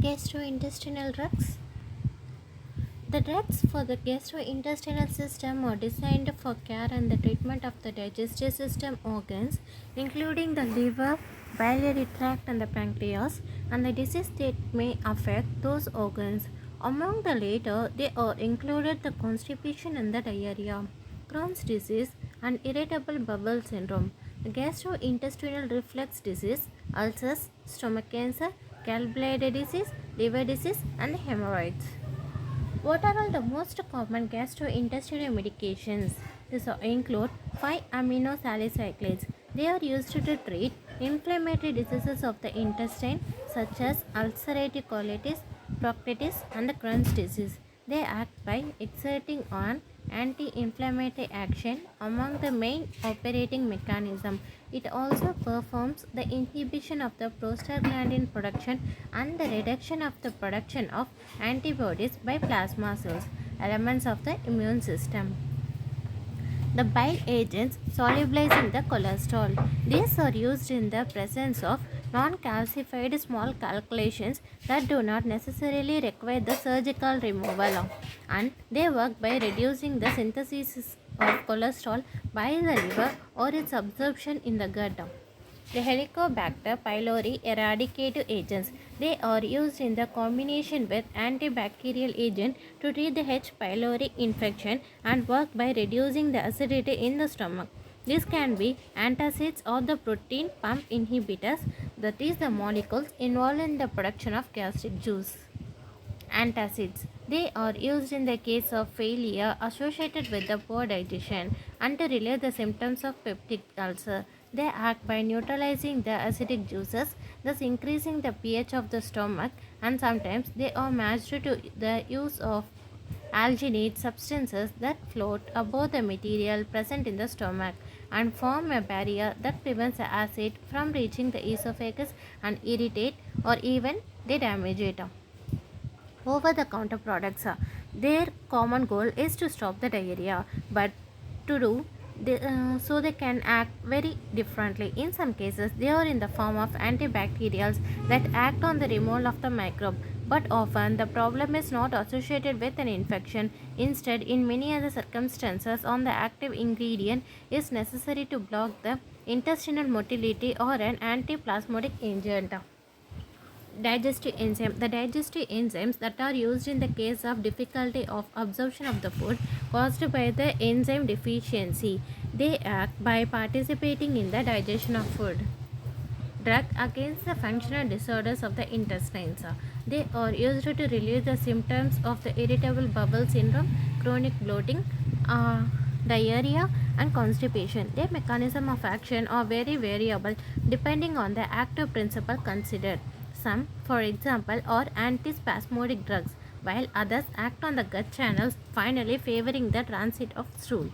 Gastrointestinal drugs. The drugs for the gastrointestinal system are designed for care and the treatment of the digestive system organs, including the liver, biliary tract, and the pancreas, and the disease that may affect those organs. Among the latter, they are included the constipation and the diarrhea, Crohn's disease, and irritable bowel syndrome, gastrointestinal reflux disease, ulcers, stomach cancer, gallbladder disease, liver disease, and hemorrhoids. What are all the most common gastrointestinal medications? These include 5-aminosalicylates. They are used to treat inflammatory diseases of the intestine such as ulcerative colitis, proctitis, and the Crohn's disease. They act by exerting an anti-inflammatory action among the main operating mechanism. It also performs the inhibition of the prostaglandin production and the reduction of the production of antibodies by plasma cells, elements of the immune system. The bile agents solubilizing the cholesterol. These are used in the presence of non-calcified small calculations that do not necessarily require the surgical removal, and they work by reducing the synthesis of cholesterol by the liver or its absorption in the gut. The Helicobacter pylori eradicator agents. They are used in the combination with antibacterial agent to treat the H. pylori infection and work by reducing the acidity in the stomach. This can be antacids or the protein pump inhibitors, that is the molecules involved in the production of gastric juice. Antacids. They are used in the case of failure associated with the poor digestion and to relieve the symptoms of peptic ulcer. They act by neutralizing the acidic juices, thus increasing the pH of the stomach, and sometimes they are matched to the use of alginate substances that float above the material present in the stomach and form a barrier that prevents the acid from reaching the esophagus and irritate or even they damage it. Over the counter products, their common goal is to stop the diarrhea, but to do so they can act very differently. In some cases, they are in the form of antibacterials that act on the removal of the microbe, but often the problem is not associated with an infection. Instead, in many other circumstances, on the active ingredient is necessary to block the intestinal motility or an antiplasmodic agent. Digestive enzyme. The digestive enzymes that are used in the case of difficulty of absorption of the food caused by the enzyme deficiency. They act by participating in the digestion of food. Drug against the functional disorders of the intestines. They are used to relieve the symptoms of the irritable bowel syndrome, chronic bloating, diarrhea, and constipation. Their mechanism of action are very variable depending on the active principle considered. Some, for example, are antispasmodic drugs, while others act on the gut channels, finally favoring the transit of stool.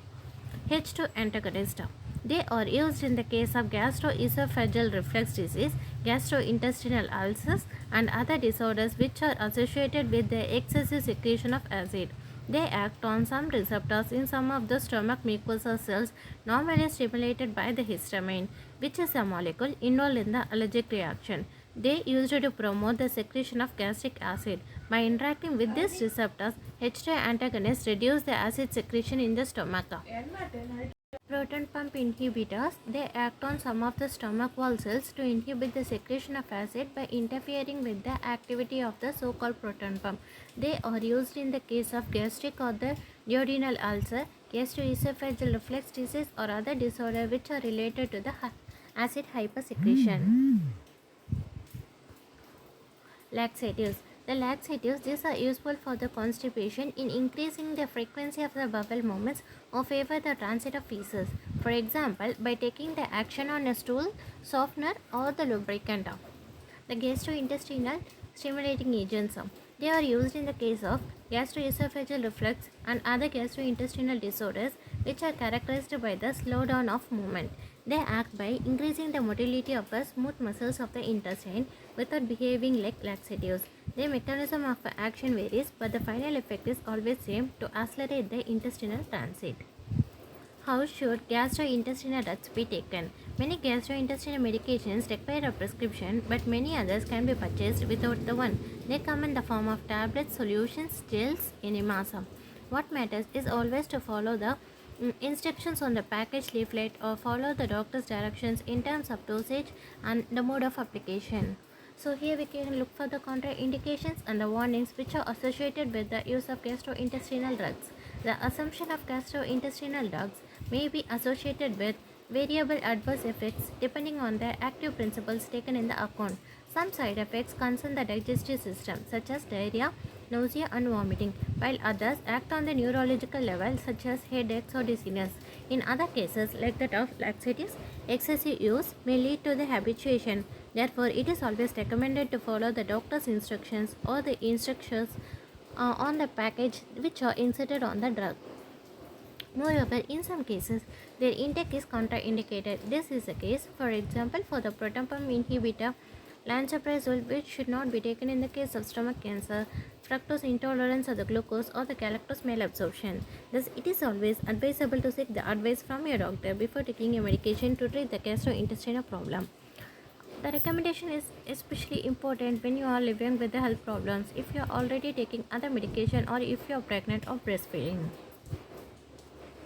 H2 antagonist. They are used in the case of gastroesophageal reflux disease, gastrointestinal ulcers, and other disorders which are associated with the excessive secretion of acid. They act on some receptors in some of the stomach mucosa cells, normally stimulated by the histamine, which is a molecule involved in the allergic reaction. They used to promote the secretion of gastric acid. By interacting with these receptors, H2 antagonists reduce the acid secretion in the stomach. Proton pump inhibitors. They act on some of the stomach wall cells to inhibit the secretion of acid by interfering with the activity of the so-called proton pump. They are used in the case of gastric or the duodenal ulcer, gastroesophageal reflux disease, or other disorder which are related to the acid hypersecretion. Laxatives. The laxatives, these are useful for the constipation in increasing the frequency of the bowel movements or favor the transit of feces. For example, by taking the action on a stool softener or the lubricant. The gastrointestinal stimulating agents. They are used in the case of gastroesophageal reflux and other gastrointestinal disorders which are characterized by the slowdown of movement. They act by increasing the motility of the smooth muscles of the intestine without behaving like laxatives. Their mechanism of action varies, but the final effect is always same, to accelerate the intestinal transit. How should gastrointestinal drugs be taken? Many gastrointestinal medications require a prescription, but many others can be purchased without the one. They come in the form of tablets, solutions, gels, enemas. What matters is always to follow the instructions on the package leaflet or follow the doctor's directions in terms of dosage and the mode of application. So here we can look for the contraindications and the warnings which are associated with the use of gastrointestinal drugs. The assumption of gastrointestinal drugs may be associated with variable adverse effects depending on the active principles taken in the account. Some side effects concern the digestive system such as diarrhea, nausea and vomiting, while others act on the neurological level such as headaches or dizziness. In other cases, like that of laxatives, excessive use may lead to the habituation. Therefore, it is always recommended to follow the doctor's instructions or the instructions on the package which are inserted on the drug. Moreover, in some cases, their intake is contraindicated. This is the case, for example, for the proton pump inhibitor lansoprazole, which should not be taken in the case of stomach cancer, fructose intolerance of the glucose, or the galactose malabsorption. Thus, it is always advisable to seek the advice from your doctor before taking a medication to treat the gastrointestinal problem. The recommendation is especially important when you are living with the health problems, if you are already taking other medication, or if you are pregnant or breastfeeding.